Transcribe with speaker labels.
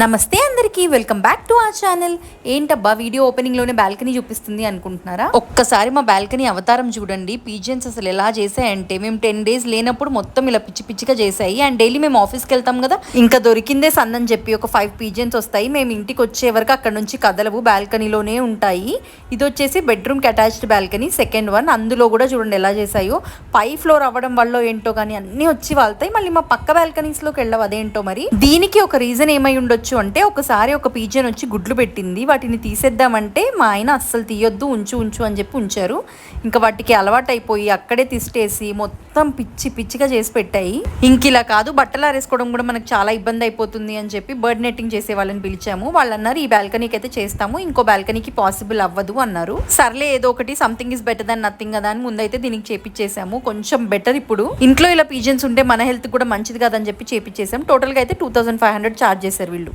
Speaker 1: నమస్తే అందరికీ, welcome back to our channel. ఏంటబ్బా వీడియో ఓపెనింగ్ లోనే బాల్కనీ చూపిస్తుంది అనుకుంటున్నారా? ఒక్కసారి మా బాల్కనీ అవతారం చూడండి. పీజియన్స్ అసలు ఎలా చేసాయంటే, మేము 10 days లేనప్పుడు మొత్తం ఇలా పిచ్చి పిచ్చిగా చేసాయి. అండ్ డైలీ మేము ఆఫీస్కి వెళ్తాం కదా, ఇంకా దొరికిందే సందని చెప్పి ఒక 5 పీజియన్స్ వస్తాయి. మేము ఇంటికి వచ్చే వరకు అక్కడ నుంచి కదలవు, బాల్కనీలోనే ఉంటాయి. ఇది వచ్చేసి బెడ్రూమ్ కి అటాచ్డ్ బాల్కనీ, సెకండ్ వన్. అందులో కూడా చూడండి ఎలా చేసాయో. పై ఫ్లోర్ అవ్వడం వల్ల ఏంటో కానీ అన్ని వచ్చి వాళ్తాయి. మళ్ళీ మా పక్క బాల్కనీస్ లోకి వెళ్ళవు, అదేంటో మరి. దీనికి ఒక రీజన్ ఏమై ఉండొచ్చు అంటే, ఒకసారి ఒక పీజియన్ వచ్చి గుడ్లు పెట్టింది. వాటిని తీసేద్దామంటే మా ఆయన అస్సలు తీయొద్దు, ఉంచు ఉంచు అని చెప్పి ఉంచారు. ఇంకా వాటికి అలవాటు అయిపోయి అక్కడే తిష్టేసి మొత్తం పిచ్చి పిచ్చిగా చేసి పెట్టాయి. ఇంక ఇలా కాదు, బట్టలు ఆరేసుకోవడం కూడా మనకు చాలా ఇబ్బంది అయిపోతుంది అని చెప్పి బర్డ్ నెట్టింగ్ చేసే వాళ్ళని పిలిచాము. వాళ్ళు అన్నారు ఈ బాల్కనీకి అయితే చేస్తాము, ఇంకో బాల్కనీకి పాసిబుల్ అవ్వదు అన్నారు. సర్లే ఏదో ఒకటి, something is better than nothing కదా అని ముందైతే దీనికి చేపించేసాము. కొంచెం బెటర్. ఇప్పుడు ఇంట్లో ఇలా పీజియన్స్ ఉంటే మన హెల్త్ కూడా మంచిది కదని చెప్పి చేపించేసాం. టోటల్ గా అయితే 2500 చార్జ్ చేశారు వీళ్ళు.